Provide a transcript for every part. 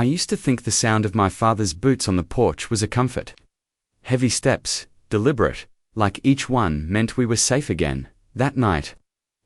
I used to think the sound of my father's boots on the porch was a comfort. Heavy steps, deliberate, like each one meant we were safe again, that night.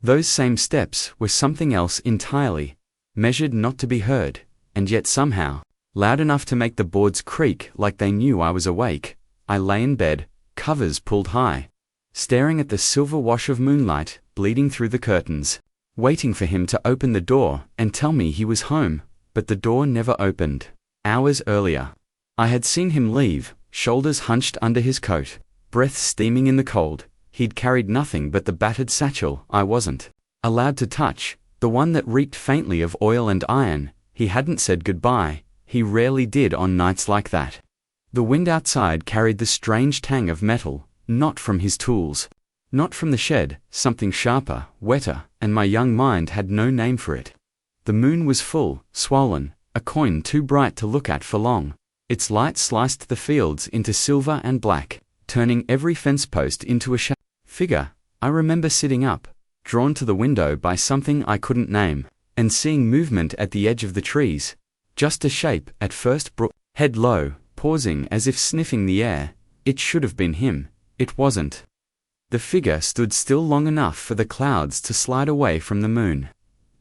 Those same steps were something else entirely, measured not to be heard, and yet somehow, loud enough to make the boards creak like they knew I was awake. I lay in bed, covers pulled high, staring at the silver wash of moonlight bleeding through the curtains, waiting for him to open the door and tell me he was home, but the door never opened. Hours earlier, I had seen him leave, shoulders hunched under his coat, breath steaming in the cold. He'd carried nothing but the battered satchel I wasn't allowed to touch, the one that reeked faintly of oil and iron. He hadn't said goodbye. He rarely did on nights like that. The wind outside carried the strange tang of metal, not from his tools, not from the shed, something sharper, wetter, and my young mind had no name for it. The moon was full, swollen, a coin too bright to look at for long. Its light sliced the fields into silver and black, turning every fence post into a figure. I remember sitting up, drawn to the window by something I couldn't name, and seeing movement at the edge of the trees. Just a shape, at first head low, pausing as if sniffing the air. It should have been him. It wasn't. The figure stood still long enough for the clouds to slide away from the moon.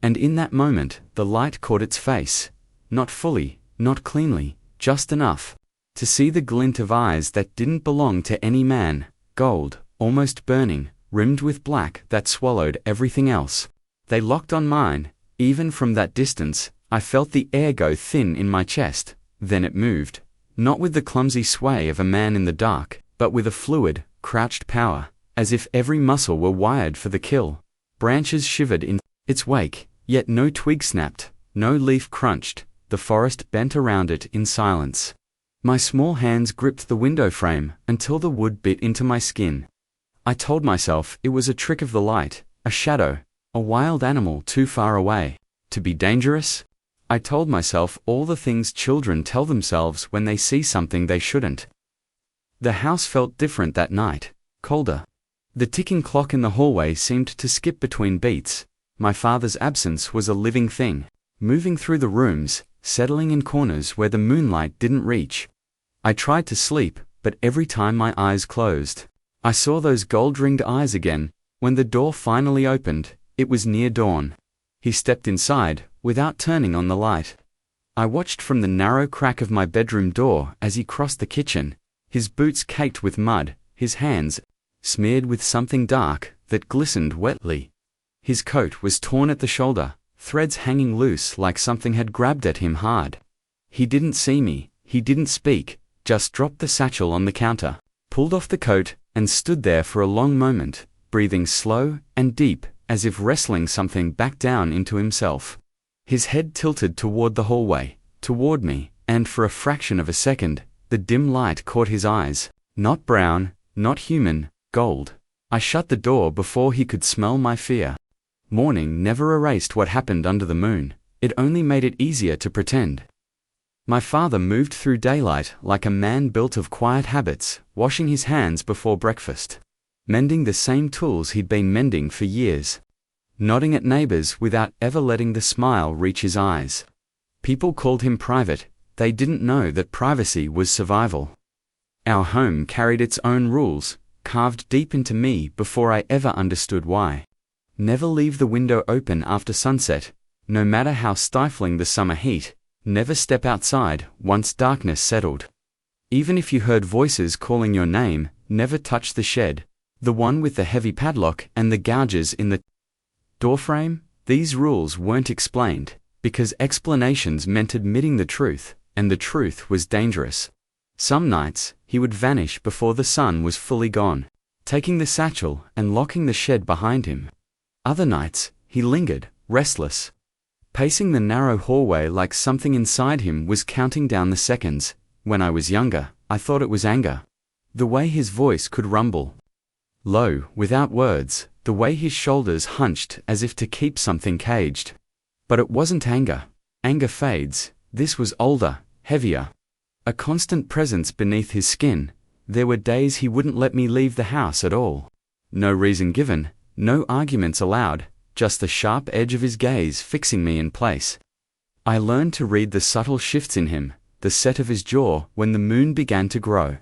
And in that moment, the light caught its face. Not fully, not cleanly, just enough to see the glint of eyes that didn't belong to any man, gold, almost burning, rimmed with black that swallowed everything else. They locked on mine. Even from that distance, I felt the air go thin in my chest. Then it moved, not with the clumsy sway of a man in the dark, but with a fluid, crouched power, as if every muscle were wired for the kill. Branches shivered in its wake, yet no twig snapped, no leaf crunched. The forest bent around it in silence. My small hands gripped the window frame until the wood bit into my skin. I told myself it was a trick of the light, a shadow, a wild animal too far away to be dangerous. I told myself all the things children tell themselves when they see something they shouldn't. The house felt different that night, colder. The ticking clock in the hallway seemed to skip between beats. My father's absence was a living thing, moving through the rooms, settling in corners where the moonlight didn't reach. I tried to sleep, but every time my eyes closed, I saw those gold-ringed eyes again. When the door finally opened, it was near dawn. He stepped inside, without turning on the light. I watched from the narrow crack of my bedroom door as he crossed the kitchen, his boots caked with mud, his hands smeared with something dark that glistened wetly. His coat was torn at the shoulder, threads hanging loose like something had grabbed at him hard. He didn't see me, he didn't speak, just dropped the satchel on the counter, pulled off the coat, and stood there for a long moment, breathing slow and deep, as if wrestling something back down into himself. His head tilted toward the hallway, toward me, and for a fraction of a second, the dim light caught his eyes. Not brown, not human, gold. I shut the door before he could smell my fear. Morning never erased what happened under the moon. It only made it easier to pretend. My father moved through daylight like a man built of quiet habits, washing his hands before breakfast, mending the same tools he'd been mending for years, nodding at neighbors without ever letting the smile reach his eyes. People called him private. They didn't know that privacy was survival. Our home carried its own rules, carved deep into me before I ever understood why. Never leave the window open after sunset, no matter how stifling the summer heat. Never step outside once darkness settled. Even if you heard voices calling your name, never touch the shed, the one with the heavy padlock and the gouges in the doorframe. These rules weren't explained, because explanations meant admitting the truth, and the truth was dangerous. Some nights, he would vanish before the sun was fully gone, taking the satchel and locking the shed behind him. Other nights, he lingered, restless, pacing the narrow hallway like something inside him was counting down the seconds. When I was younger, I thought it was anger. The way his voice could rumble low, without words, the way his shoulders hunched as if to keep something caged. But it wasn't anger. Anger fades. This was older, heavier. A constant presence beneath his skin. There were days he wouldn't let me leave the house at all. No reason given, no arguments allowed, just the sharp edge of his gaze fixing me in place. I learned to read the subtle shifts in him, the set of his jaw when the moon began to grow.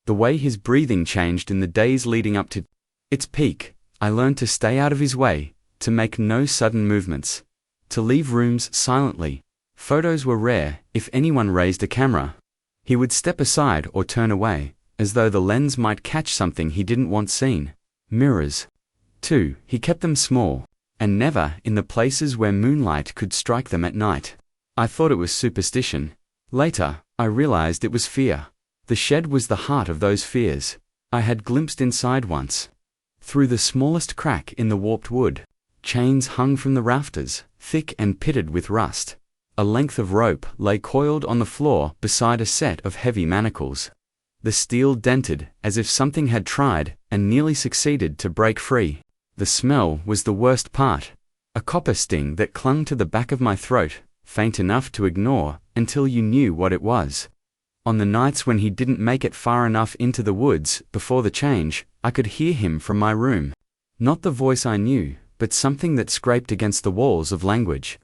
The way his breathing changed in the days leading up to its peak. I learned to stay out of his way, to make no sudden movements, to leave rooms silently. Photos were rare. If anyone raised a camera, he would step aside or turn away, as though the lens might catch something he didn't want seen. Mirrors, too, he kept them small, and never in the places where moonlight could strike them at night. I thought it was superstition. Later, I realized it was fear. The shed was the heart of those fears. I had glimpsed inside once. Through the smallest crack in the warped wood, chains hung from the rafters, thick and pitted with rust. A length of rope lay coiled on the floor beside a set of heavy manacles. The steel dented, as if something had tried, and nearly succeeded, to break free. The smell was the worst part. A copper sting that clung to the back of my throat, faint enough to ignore, until you knew what it was. On the nights when he didn't make it far enough into the woods before the change, I could hear him from my room. Not the voice I knew, but something that scraped against the walls of language.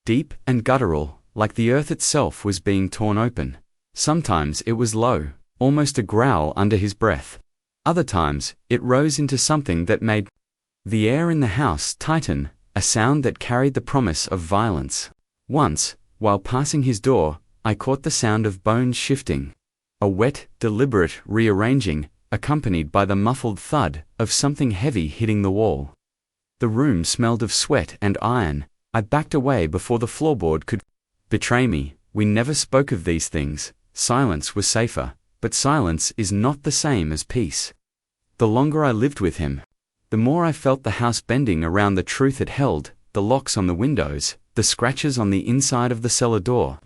Deep and guttural, like the earth itself was being torn open. Sometimes it was low, almost a growl under his breath. Other times, it rose into something that made the air in the house tighten, a sound that carried the promise of violence. Once, while passing his door, I caught the sound of bones shifting. A wet, deliberate rearranging, accompanied by the muffled thud of something heavy hitting the wall. The room smelled of sweat and iron. I backed away before the floorboard could betray me. We never spoke of these things. Silence was safer, but silence is not the same as peace. The longer I lived with him, the more I felt the house bending around the truth it held, the locks on the windows, the scratches on the inside of the cellar door.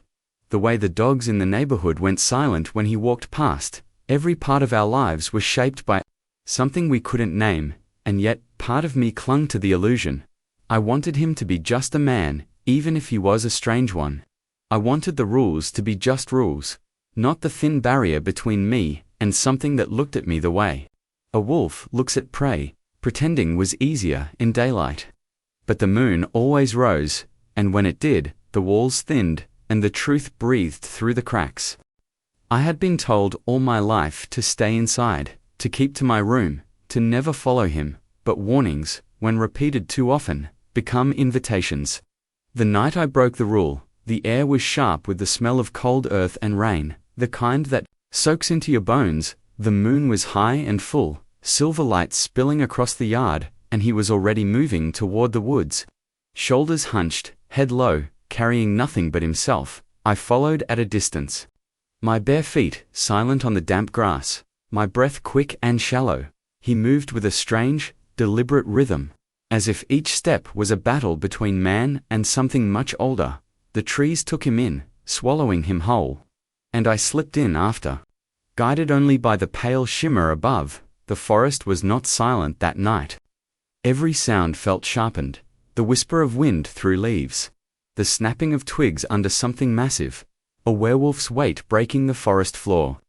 The way the dogs in the neighborhood went silent when he walked past. Every part of our lives was shaped by something we couldn't name, and yet part of me clung to the illusion. I wanted him to be just a man, even if he was a strange one. I wanted the rules to be just rules, not the thin barrier between me and something that looked at me the way a wolf looks at prey, pretending was easier in daylight. But the moon always rose, and when it did, the walls thinned, and the truth breathed through the cracks. I had been told all my life to stay inside, to keep to my room, to never follow him, but warnings, when repeated too often, become invitations. The night I broke the rule, the air was sharp with the smell of cold earth and rain, the kind that soaks into your bones. The moon was high and full, silver light spilling across the yard, and he was already moving toward the woods. Shoulders hunched, head low, carrying nothing but himself, I followed at a distance. My bare feet silent on the damp grass, my breath quick and shallow. He moved with a strange, deliberate rhythm, as if each step was a battle between man and something much older. The trees took him in, swallowing him whole. And I slipped in after. Guided only by the pale shimmer above, the forest was not silent that night. Every sound felt sharpened, the whisper of wind through leaves, the snapping of twigs under something massive, a werewolf's weight breaking the forest floor,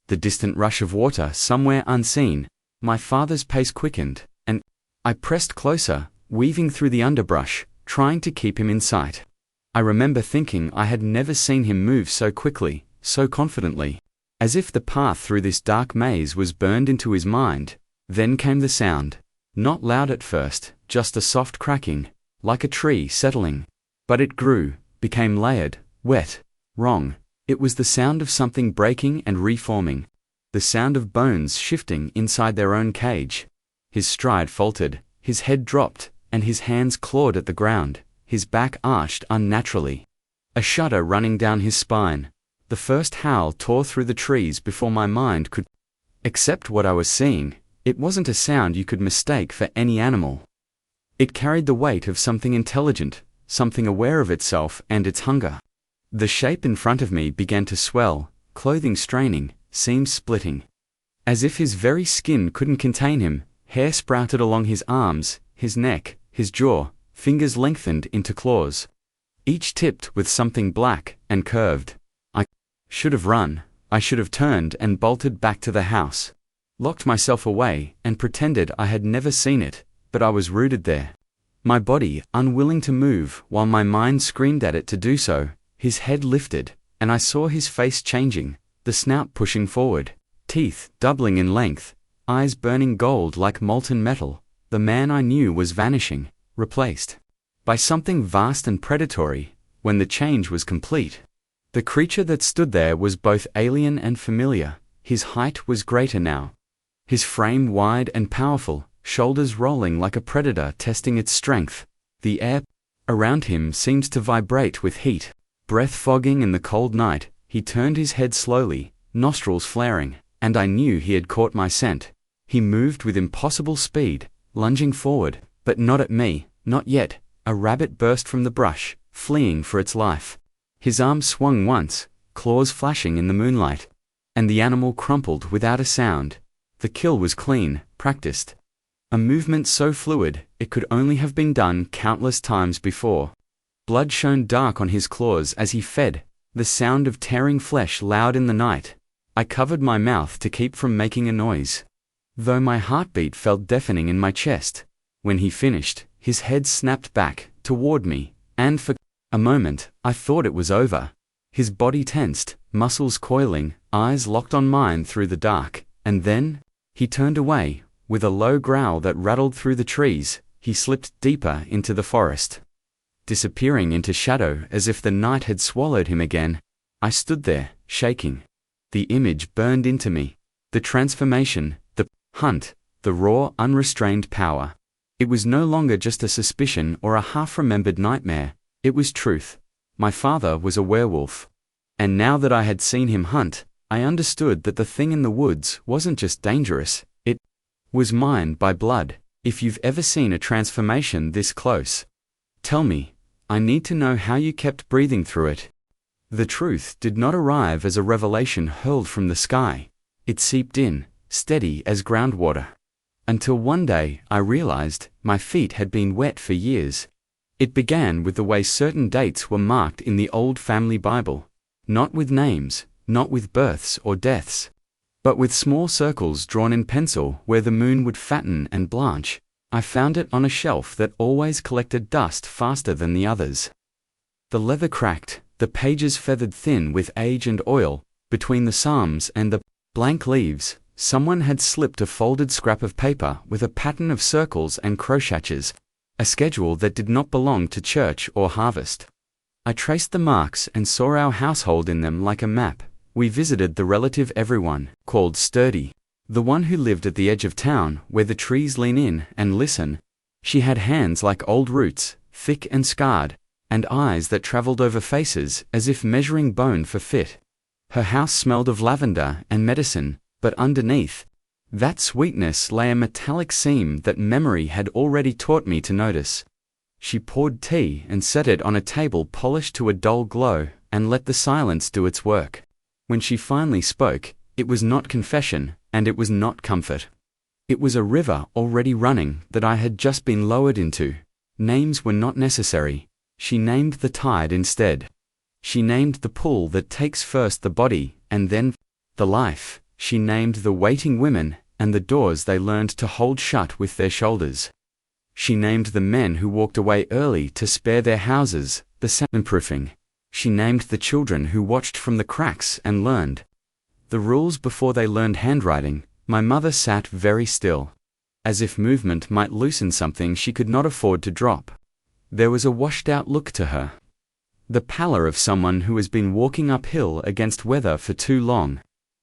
the distant rush of water somewhere unseen. My father's pace quickened, and I pressed closer, weaving through the underbrush, trying to keep him in sight. I remember thinking I had never seen him move so quickly, so confidently, as if the path through this dark maze was burned into his mind. Then came the sound, not loud at first, just a soft cracking, like a tree settling. But it grew, became layered, wet, wrong. It was the sound of something breaking and reforming, the sound of bones shifting inside their own cage. His stride faltered, his head dropped, and his hands clawed at the ground, his back arched unnaturally. A shudder running down his spine. The first howl tore through the trees before my mind could accept what I was seeing. It wasn't a sound you could mistake for any animal. It carried the weight of something intelligent, something aware of itself and its hunger. The shape in front of me began to swell, clothing straining, seams splitting. As if his very skin couldn't contain him, hair sprouted along his arms, his neck, his jaw, fingers lengthened into claws, each tipped with something black and curved. I should have run. I should have turned and bolted back to the house, locked myself away, and pretended I had never seen it, but I was rooted there. My body, unwilling to move, while my mind screamed at it to do so, his head lifted, and I saw his face changing, the snout pushing forward, teeth doubling in length, eyes burning gold like molten metal. The man I knew was vanishing, replaced by something vast and predatory. When the change was complete, the creature that stood there was both alien and familiar. His height was greater now, his frame wide and powerful, shoulders rolling like a predator testing its strength. The air around him seemed to vibrate with heat, breath fogging in the cold night. He turned his head slowly, nostrils flaring, and I knew he had caught my scent. He moved with impossible speed, lunging forward, but not at me, not yet. A rabbit burst from the brush, fleeing for its life. His arm swung once, claws flashing in the moonlight, and the animal crumpled without a sound. The kill was clean, practiced. A movement so fluid, it could only have been done countless times before. Blood shone dark on his claws as he fed, the sound of tearing flesh loud in the night. I covered my mouth to keep from making a noise, though my heartbeat felt deafening in my chest. When he finished, his head snapped back toward me, and for a moment, I thought it was over. His body tensed, muscles coiling, eyes locked on mine through the dark, and then he turned away. With a low growl that rattled through the trees, he slipped deeper into the forest, disappearing into shadow as if the night had swallowed him again. I stood there, shaking. The image burned into me. The transformation, the hunt, the raw, unrestrained power. It was no longer just a suspicion or a half-remembered nightmare. It was truth. My father was a werewolf. And now that I had seen him hunt, I understood that the thing in the woods wasn't just dangerous, it was mine by blood. If you've ever seen a transformation this close, tell me. I need to know how you kept breathing through it. The truth did not arrive as a revelation hurled from the sky. It seeped in, steady as groundwater. Until one day, I realized my feet had been wet for years. It began with the way certain dates were marked in the old family Bible. Not with names, not with births or deaths, but with small circles drawn in pencil where the moon would fatten and blanch. I found it on a shelf that always collected dust faster than the others. The leather cracked, the pages feathered thin with age and oil. Between the psalms and the blank leaves, someone had slipped a folded scrap of paper with a pattern of circles and crochetches, a schedule that did not belong to church or harvest. I traced the marks and saw our household in them like a map. We visited the relative everyone called Sturdy, the one who lived at the edge of town where the trees lean in and listen. She had hands like old roots, thick and scarred, and eyes that traveled over faces as if measuring bone for fit. Her house smelled of lavender and medicine, but underneath that sweetness lay a metallic seam that memory had already taught me to notice. She poured tea and set it on a table polished to a dull glow, and let the silence do its work. When she finally spoke, it was not confession, and it was not comfort. It was a river already running that I had just been lowered into. Names were not necessary. She named the tide instead. She named the pull that takes first the body, and then the life. She named the waiting women, and the doors they learned to hold shut with their shoulders. She named the men who walked away early to spare their houses, the soundproofing. She named the children who watched from the cracks and learned the rules before they learned handwriting. My mother sat very still, as if movement might loosen something she could not afford to drop. There was a washed-out look to her, the pallor of someone who has been walking uphill against weather for too long.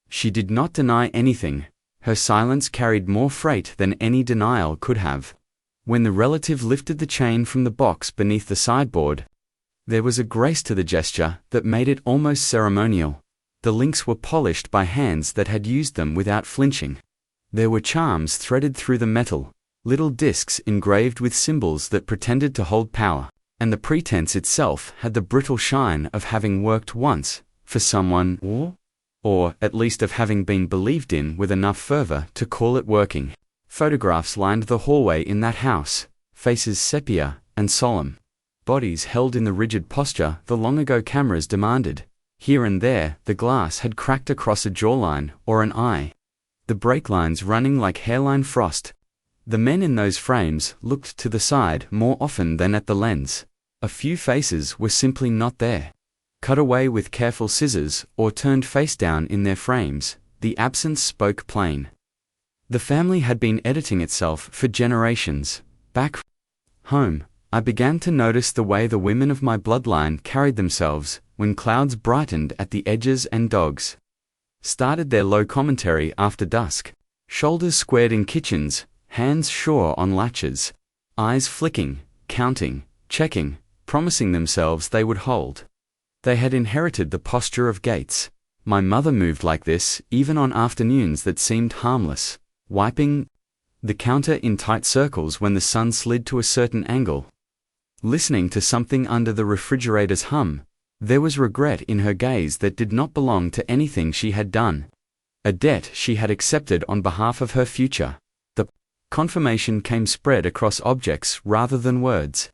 She did not deny anything. Her silence carried more freight than any denial could have. When the relative lifted the chain from the box beneath the sideboard, there was a grace to the gesture that made it almost ceremonial. The links were polished by hands that had used them without flinching. There were charms threaded through the metal, little discs engraved with symbols that pretended to hold power, and the pretense itself had the brittle shine of having worked once for someone, or at least of having been believed in with enough fervor to call it working. Photographs lined the hallway in that house, faces sepia and solemn, bodies held in the rigid posture the long-ago cameras demanded. Here and there, the glass had cracked across a jawline or an eye, the break lines running like hairline frost. The men in those frames looked to the side more often than at the lens. A few faces were simply not there. Cut away with careful scissors or turned face down in their frames, the absence spoke plain. The family had been editing itself for generations. Back home, I began to notice the way the women of my bloodline carried themselves when clouds brightened at the edges and dogs started their low commentary after dusk. Shoulders squared in kitchens, hands sure on latches, eyes flicking, counting, checking, promising themselves they would hold. They had inherited the posture of gates. My mother moved like this even on afternoons that seemed harmless, wiping the counter in tight circles when the sun slid to a certain angle. Listening to something under the refrigerator's hum, there was regret in her gaze that did not belong to anything she had done. A debt she had accepted on behalf of her future. The confirmation came spread across objects rather than words.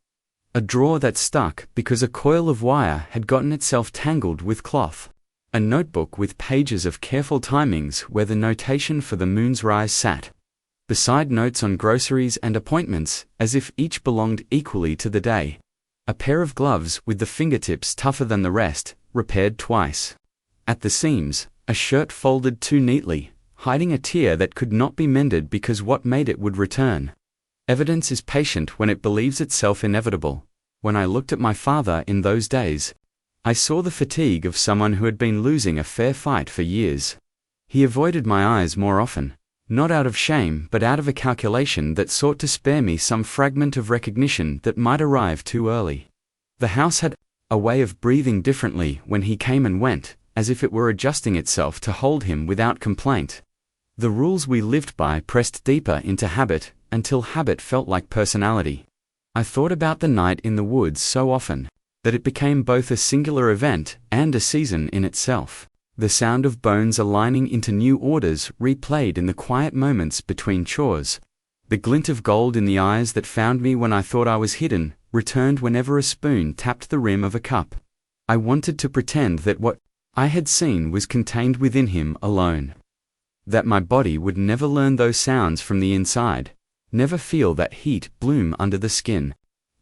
A drawer that stuck because a coil of wire had gotten itself tangled with cloth. A notebook with pages of careful timings where the notation for the moon's rise sat. Beside notes on groceries and appointments, as if each belonged equally to the day. A pair of gloves with the fingertips tougher than the rest, repaired twice. At the seams, a shirt folded too neatly, hiding a tear that could not be mended because what made it would return. Evidence is patient when it believes itself inevitable. When I looked at my father in those days, I saw the fatigue of someone who had been losing a fair fight for years. He avoided my eyes more often, not out of shame but out of a calculation that sought to spare me some fragment of recognition that might arrive too early. The house had a way of breathing differently when he came and went, as if it were adjusting itself to hold him without complaint. The rules we lived by pressed deeper into habit, until habit felt like personality. I thought about the night in the woods so often, that it became both a singular event and a season in itself. The sound of bones aligning into new orders replayed in the quiet moments between chores. The glint of gold in the eyes that found me when I thought I was hidden, returned whenever a spoon tapped the rim of a cup. I wanted to pretend that what I had seen was contained within him alone. That my body would never learn those sounds from the inside, never feel that heat bloom under the skin.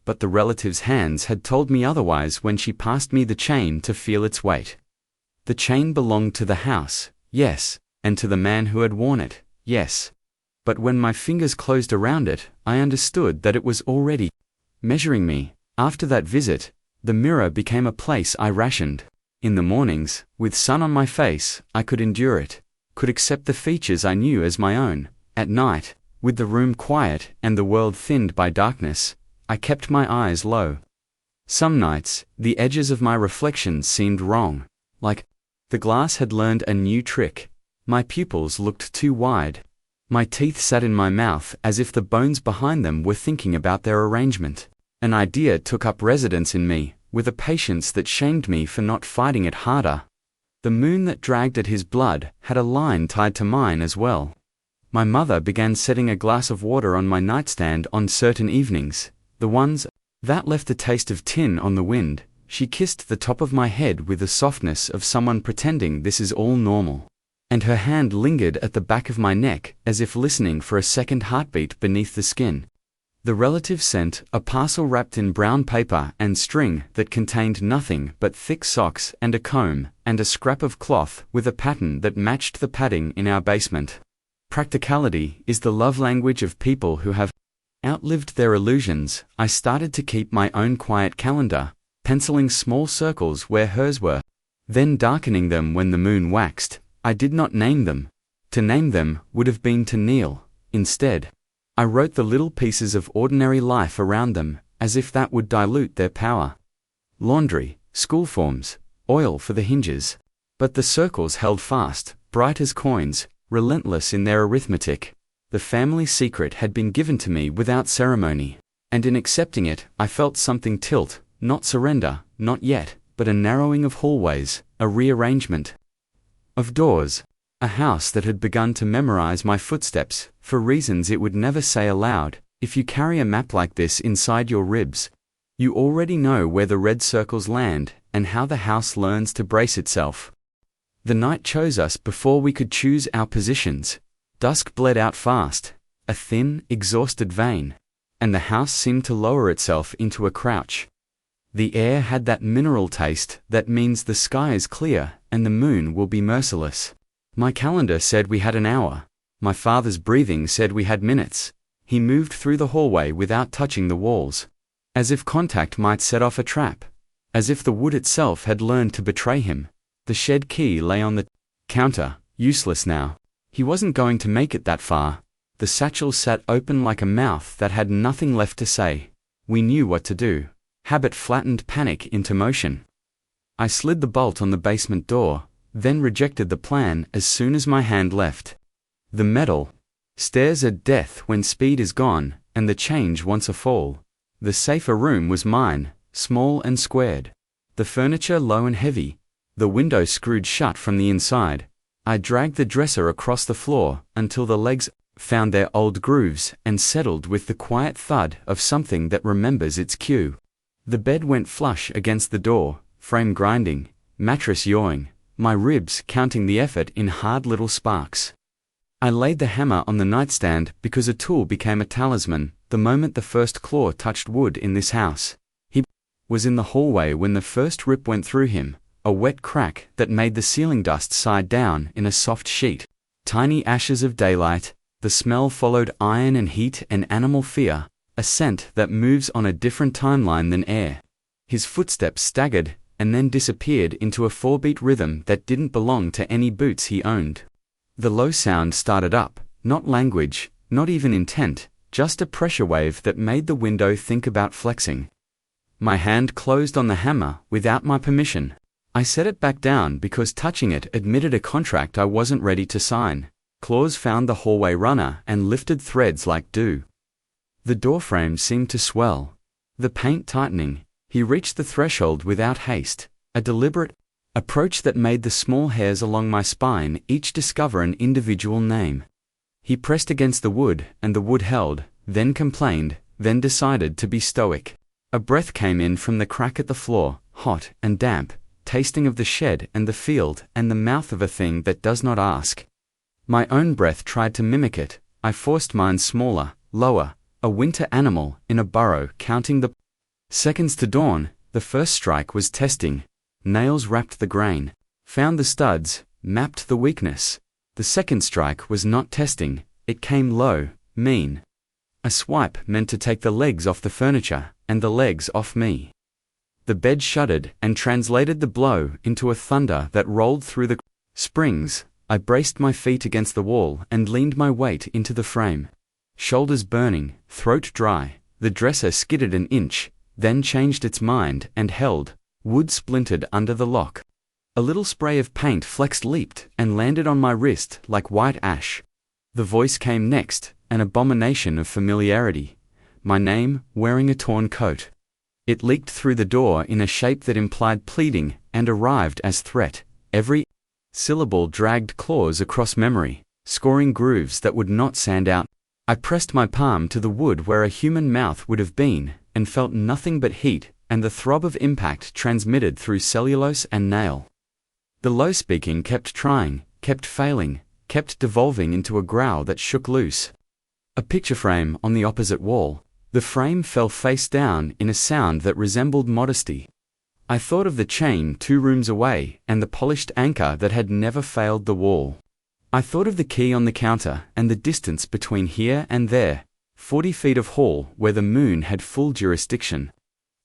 But the relative's hands had told me otherwise when she passed me the chain to feel its weight. The chain belonged to the house, yes, and to the man who had worn it, yes. But when my fingers closed around it, I understood that it was already measuring me. After that visit, the mirror became a place I rationed. In the mornings, with sun on my face, I could endure it, could accept the features I knew as my own. At night, with the room quiet and the world thinned by darkness, I kept my eyes low. Some nights, the edges of my reflections seemed wrong, like the glass had learned a new trick. My pupils looked too wide. My teeth sat in my mouth as if the bones behind them were thinking about their arrangement. An idea took up residence in me, with a patience that shamed me for not fighting it harder. The moon that dragged at his blood had a line tied to mine as well. My mother began setting a glass of water on my nightstand on certain evenings, the ones that left a taste of tin on the wind. She kissed the top of my head with the softness of someone pretending this is all normal. And her hand lingered at the back of my neck as if listening for a second heartbeat beneath the skin. The relative sent a parcel wrapped in brown paper and string that contained nothing but thick socks and a comb and a scrap of cloth with a pattern that matched the padding in our basement. Practicality is the love language of people who have outlived their illusions. I started to keep my own quiet calendar, penciling small circles where hers were, then darkening them when the moon waxed. I did not name them. To name them would have been to kneel. Instead, I wrote the little pieces of ordinary life around them, as if that would dilute their power. Laundry, school forms, oil for the hinges. But the circles held fast, bright as coins, relentless in their arithmetic. The family secret had been given to me without ceremony, and in accepting it, I felt something tilt, not surrender, not yet, but a narrowing of hallways, a rearrangement of doors. A house that had begun to memorize my footsteps, for reasons it would never say aloud. If you carry a map like this inside your ribs, you already know where the red circles land, and how the house learns to brace itself. The night chose us before we could choose our positions. Dusk bled out fast. a thin, exhausted vein, and the house seemed to lower itself into a crouch. The air had that mineral taste that means the sky is clear and the moon will be merciless. My calendar said we had an hour. My father's breathing said we had minutes. He moved through the hallway without touching the walls, as if contact might set off a trap, as if the wood itself had learned to betray him. The shed key lay on the counter, useless now. He wasn't going to make it that far. The satchel sat open like a mouth that had nothing left to say. We knew what to do. Habit flattened panic into motion. I slid the bolt on the basement door, then rejected the plan as soon as my hand left. The metal stares at death when speed is gone, and the change wants a fall. The safer room was mine, small and squared. The furniture low and heavy. The window screwed shut from the inside. I dragged the dresser across the floor until the legs found their old grooves and settled with the quiet thud of something that remembers its cue. The bed went flush against the door, frame grinding, mattress yawing, my ribs counting the effort in hard little sparks. I laid the hammer on the nightstand because a tool became a talisman the moment the first claw touched wood in this house. He was in the hallway when the first rip went through him, a wet crack that made the ceiling dust side down in a soft sheet. Tiny ashes of daylight, the smell followed iron and heat and animal fear, a scent that moves on a different timeline than air. His footsteps staggered and then disappeared into a 4-beat rhythm that didn't belong to any boots he owned. The low sound started up, not language, not even intent, just a pressure wave that made the window think about flexing. My hand closed on the hammer without my permission. I set it back down because touching it admitted a contract I wasn't ready to sign. Claws found the hallway runner and lifted threads like dew. The doorframe seemed to swell. The paint tightening. He reached the threshold without haste, a deliberate approach that made the small hairs along my spine each discover an individual name. He pressed against the wood, and the wood held, then complained, then decided to be stoic. A breath came in from the crack at the floor, hot and damp, tasting of the shed and the field and the mouth of a thing that does not ask. My own breath tried to mimic it. I forced mine smaller, lower, a winter animal in a burrow counting the seconds to dawn. The first strike was testing. Nails wrapped the grain, found the studs, mapped the weakness. The second strike was not testing. It came low, mean. A swipe meant to take the legs off the furniture and the legs off me. The bed shuddered and translated the blow into a thunder that rolled through the springs. I braced my feet against the wall and leaned my weight into the frame. Shoulders burning, throat dry, the dresser skidded an inch, then changed its mind and held. Wood splintered under the lock. A little spray of paint flexed, leaped, and landed on my wrist like white ash. The voice came next, an abomination of familiarity. My name, wearing a torn coat. It leaked through the door in a shape that implied pleading and arrived as threat. Every syllable dragged claws across memory, scoring grooves that would not sand out. I pressed my palm to the wood where a human mouth would have been, and felt nothing but heat, and the throb of impact transmitted through cellulose and nail. The low speaking kept trying, kept failing, kept devolving into a growl that shook loose. A picture frame on the opposite wall. The frame fell face down in a sound that resembled modesty. I thought of the chain 2 rooms away and the polished anchor that had never failed the wall. I thought of the key on the counter and the distance between here and there, 40 feet of hall where the moon had full jurisdiction.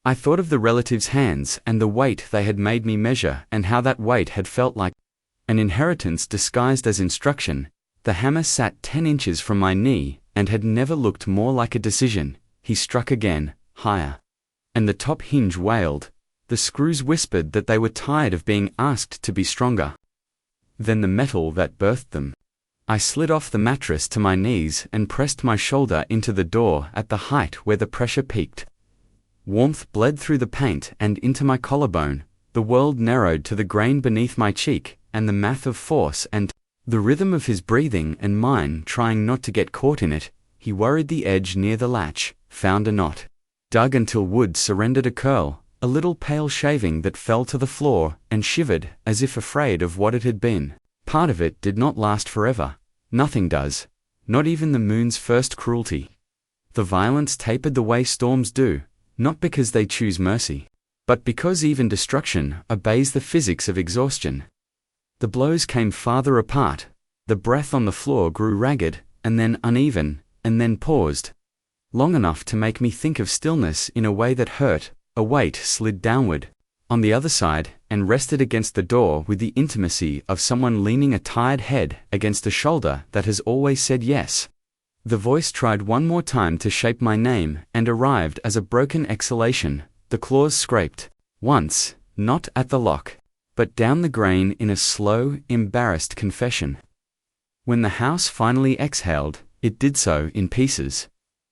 I thought of the relatives' hands and the weight they had made me measure and how that weight had felt like an inheritance disguised as instruction. The hammer sat 10 inches from my knee and had never looked more like a decision. He struck again, higher. And the top hinge wailed. The screws whispered that they were tired of being asked to be stronger than the metal that birthed them. I slid off the mattress to my knees and pressed my shoulder into the door at the height where the pressure peaked. Warmth bled through the paint and into my collarbone. The world narrowed to the grain beneath my cheek, and the math of force and the rhythm of his breathing and mine trying not to get caught in it. He worried the edge near the latch, found a knot, dug until wood surrendered a curl, a little pale shaving that fell to the floor and shivered as if afraid of what it had been. Part of it did not last forever. Nothing does. not even the moon's first cruelty. The violence tapered the way storms do, not because they choose mercy, but because even destruction obeys the physics of exhaustion. The blows came farther apart, the breath on the floor grew ragged, and then uneven, and then paused. Long enough to make me think of stillness in a way that hurt. A weight slid downward, on the other side, and rested against the door with the intimacy of someone leaning a tired head against a shoulder that has always said yes. The voice tried one more time to shape my name and arrived as a broken exhalation. The claws scraped, once, not at the lock, but down the grain in a slow, embarrassed confession. When the house finally exhaled, it did so in pieces.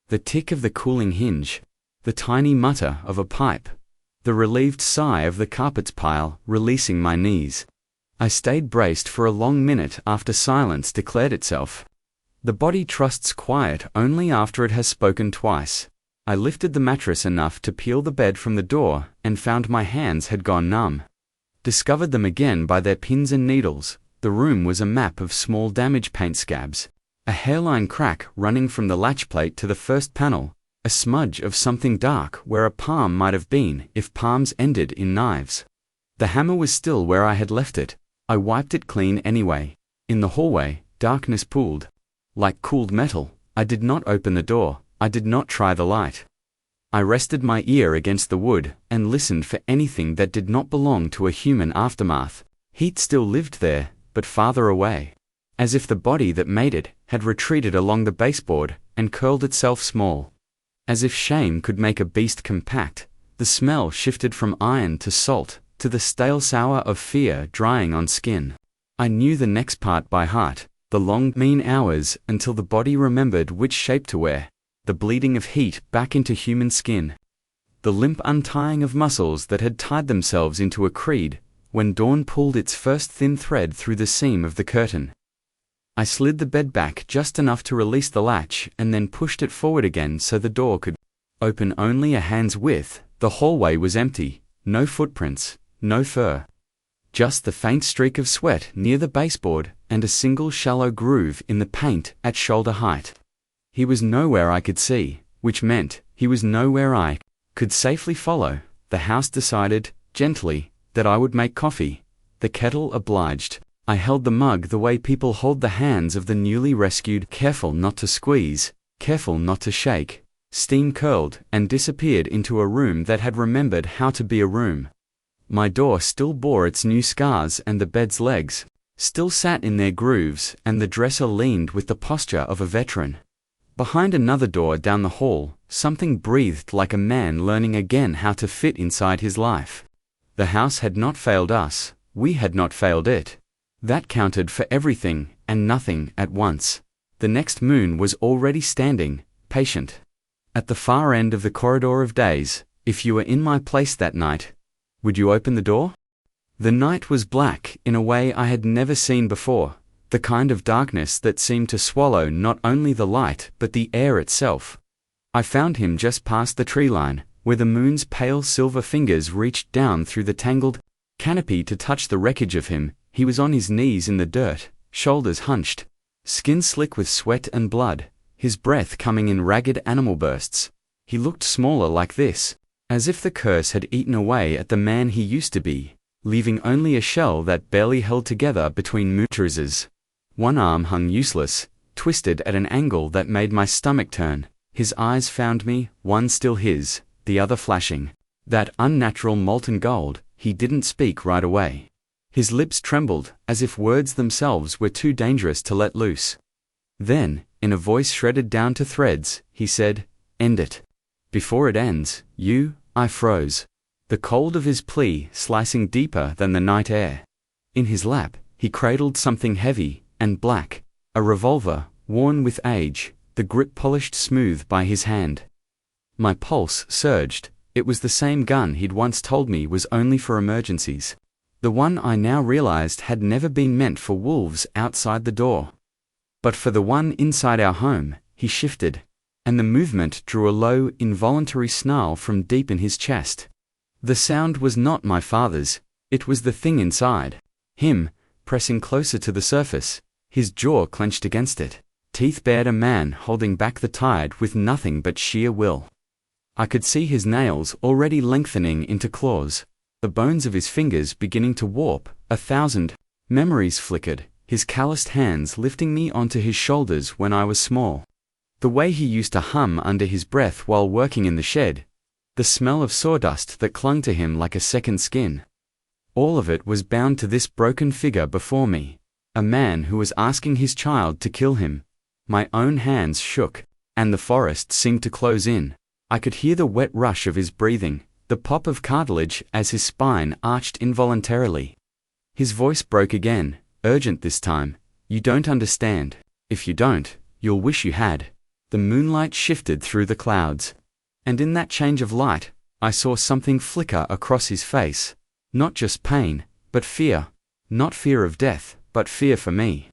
The tick of the cooling hinge, the tiny mutter of a pipe, the relieved sigh of the carpet's pile releasing my knees. I stayed braced for a long minute after silence declared itself. The body trusts quiet only after it has spoken twice. I lifted the mattress enough to peel the bed from the door and found my hands had gone numb. Discovered them again by their pins and needles. The room was a map of small damage paint scabs, a hairline crack running from the latch plate to the first panel, a smudge of something dark where a palm might have been if palms ended in knives. The hammer was still where I had left it. I wiped it clean anyway. In the hallway, darkness pooled. Like cooled metal. I did not open the door. I did not try the light. I rested my ear against the wood and listened for anything that did not belong to a human aftermath. Heat still lived there, but farther away. As if the body that made it had retreated along the baseboard and curled itself small. As if shame could make a beast compact, the smell shifted from iron to salt, to the stale sour of fear drying on skin. I knew the next part by heart, the long, mean hours until the body remembered which shape to wear, the bleeding of heat back into human skin, the limp untying of muscles that had tied themselves into a creed, when dawn pulled its first thin thread through the seam of the curtain. I slid the bed back just enough to release the latch and then pushed it forward again so the door could open only a hand's width. The hallway was empty, no footprints, no fur. Just the faint streak of sweat near the baseboard and a single shallow groove in the paint at shoulder height. He was nowhere I could see, which meant he was nowhere I could safely follow. The house decided, gently, that I would make coffee. The kettle obliged. I held the mug the way people hold the hands of the newly rescued, careful not to squeeze, careful not to shake. Steam curled and disappeared into a room that had remembered how to be a room. My door still bore its new scars and the bed's legs still sat in their grooves and the dresser leaned with the posture of a veteran. Behind another door down the hall, something breathed like a man learning again how to fit inside his life. The house had not failed us, we had not failed it. That counted for everything and nothing at once. The next moon was already standing, patient. At the far end of the corridor of days. If you were in my place that night, would you open the door? The night was black in a way I had never seen before, the kind of darkness that seemed to swallow not only the light but the air itself. I found him just past the tree line, where the moon's pale silver fingers reached down through the tangled canopy to touch the wreckage of him. He was on his knees in the dirt, shoulders hunched, skin slick with sweat and blood, his breath coming in ragged animal bursts. He looked smaller like this, as if the curse had eaten away at the man he used to be, leaving only a shell that barely held together between mootruses. One arm hung useless, twisted at an angle that made my stomach turn. His eyes found me, one still his, the other flashing. That unnatural molten gold. He didn't speak right away. His lips trembled, as if words themselves were too dangerous to let loose. Then, in a voice shredded down to threads, he said, "End it. Before it ends, I froze. The cold of his plea slicing deeper than the night air. In his lap, he cradled something heavy and black, a revolver, worn with age, the grip polished smooth by his hand. My pulse surged. It was the same gun he'd once told me was only for emergencies. The one I now realized had never been meant for wolves outside the door. But for the one inside our home. He shifted, and the movement drew a low, involuntary snarl from deep in his chest. The sound was not my father's, it was the thing inside. Him, pressing closer to the surface, his jaw clenched against it. teeth bared, a man holding back the tide with nothing but sheer will. I could see his nails already lengthening into claws, the bones of his fingers beginning to warp. 1,000 memories flickered, his calloused hands lifting me onto his shoulders when I was small. The way he used to hum under his breath while working in the shed. The smell of sawdust that clung to him like a second skin. All of it was bound to this broken figure before me, a man who was asking his child to kill him. My own hands shook, and the forest seemed to close in. I could hear the wet rush of his breathing, the pop of cartilage as his spine arched involuntarily. His voice broke again, urgent this time. You don't understand. If you don't, you'll wish you had. The moonlight shifted through the clouds. And in that change of light, I saw something flicker across his face. Not just pain, but fear. Not fear of death, but fear for me.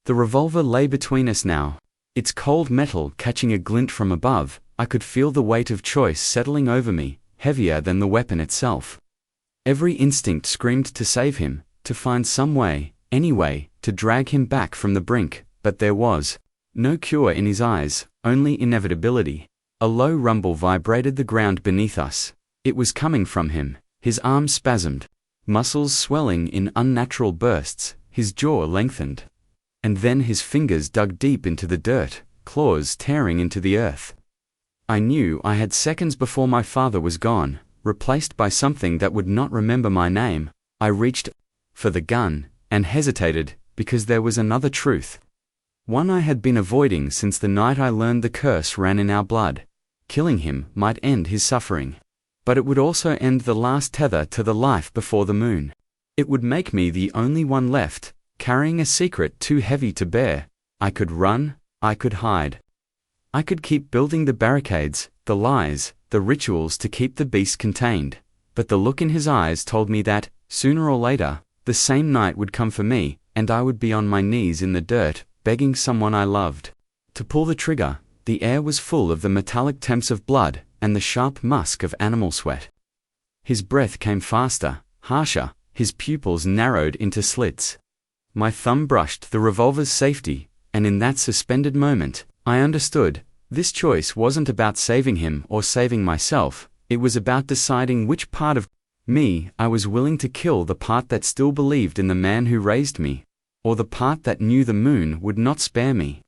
The revolver lay between us now, its cold metal catching a glint from above. I could feel the weight of choice settling over me, heavier than the weapon itself. Every instinct screamed to save him, to find some way, any way, to drag him back from the brink, but there was no cure in his eyes, only inevitability. A low rumble vibrated the ground beneath us. It was coming from him. His arms spasmed, muscles swelling in unnatural bursts, his jaw lengthened. And then his fingers dug deep into the dirt, claws tearing into the earth. I knew I had seconds before my father was gone, replaced by something that would not remember my name. I reached for the gun, and hesitated, because there was another truth. One I had been avoiding since the night I learned the curse ran in our blood. Killing him might end his suffering. But it would also end the last tether to the life before the moon. It would make me the only one left, carrying a secret too heavy to bear. I could run, I could hide. I could keep building the barricades, the lies, the rituals to keep the beast contained. But the look in his eyes told me that, sooner or later, the same night would come for me, and I would be on my knees in the dirt, begging someone I loved to pull the trigger. The air was full of the metallic temps of blood, and the sharp musk of animal sweat. His breath came faster, harsher, his pupils narrowed into slits. My thumb brushed the revolver's safety, and in that suspended moment, I understood. This choice wasn't about saving him or saving myself. It was about deciding which part of me I was willing to kill, the part that still believed in the man who raised me, or the part that knew the moon would not spare me.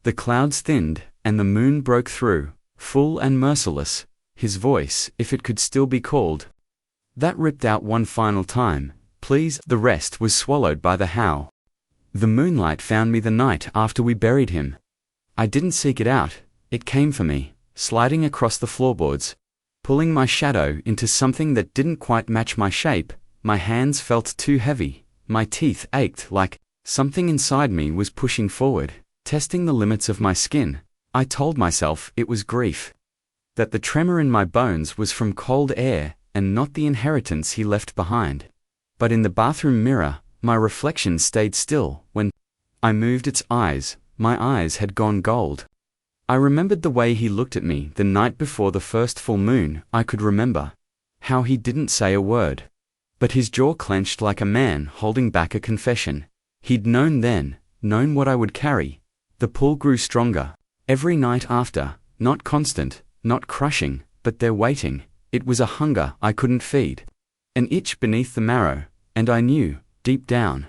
The clouds thinned, and the moon broke through, full and merciless. His voice, if it could still be called, that ripped out one final time, "Please." The rest was swallowed by the howl. The moonlight found me the night after we buried him. I didn't seek it out, it came for me, sliding across the floorboards, pulling my shadow into something that didn't quite match my shape. My hands felt too heavy, my teeth ached like something inside me was pushing forward, testing the limits of my skin. I told myself it was grief, that the tremor in my bones was from cold air and not the inheritance he left behind. But in the bathroom mirror, my reflection stayed still. When I moved its eyes, my eyes had gone gold. I remembered the way he looked at me the night before the first full moon. I could remember how he didn't say a word, but his jaw clenched like a man holding back a confession. He'd known then, known what I would carry. The pull grew stronger. Every night after, not constant, not crushing, but there waiting. It was a hunger I couldn't feed, an itch beneath the marrow, and I knew, deep down,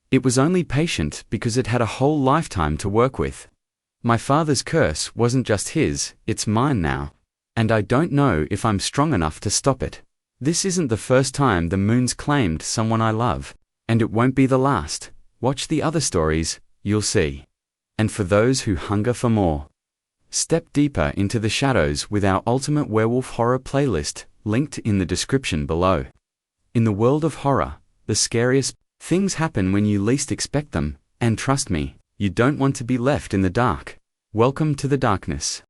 it was only patient because it had a whole lifetime to work with. My father's curse wasn't just his, it's mine now, and I don't know if I'm strong enough to stop it. This isn't the first time the moon's claimed someone I love, and it won't be the last. Watch the other stories, you'll see. And for those who hunger for more, step deeper into the shadows with our Ultimate Werewolf Horror playlist, linked in the description below. In the world of horror, the scariest things happen when you least expect them, and trust me, you don't want to be left in the dark. Welcome to the darkness.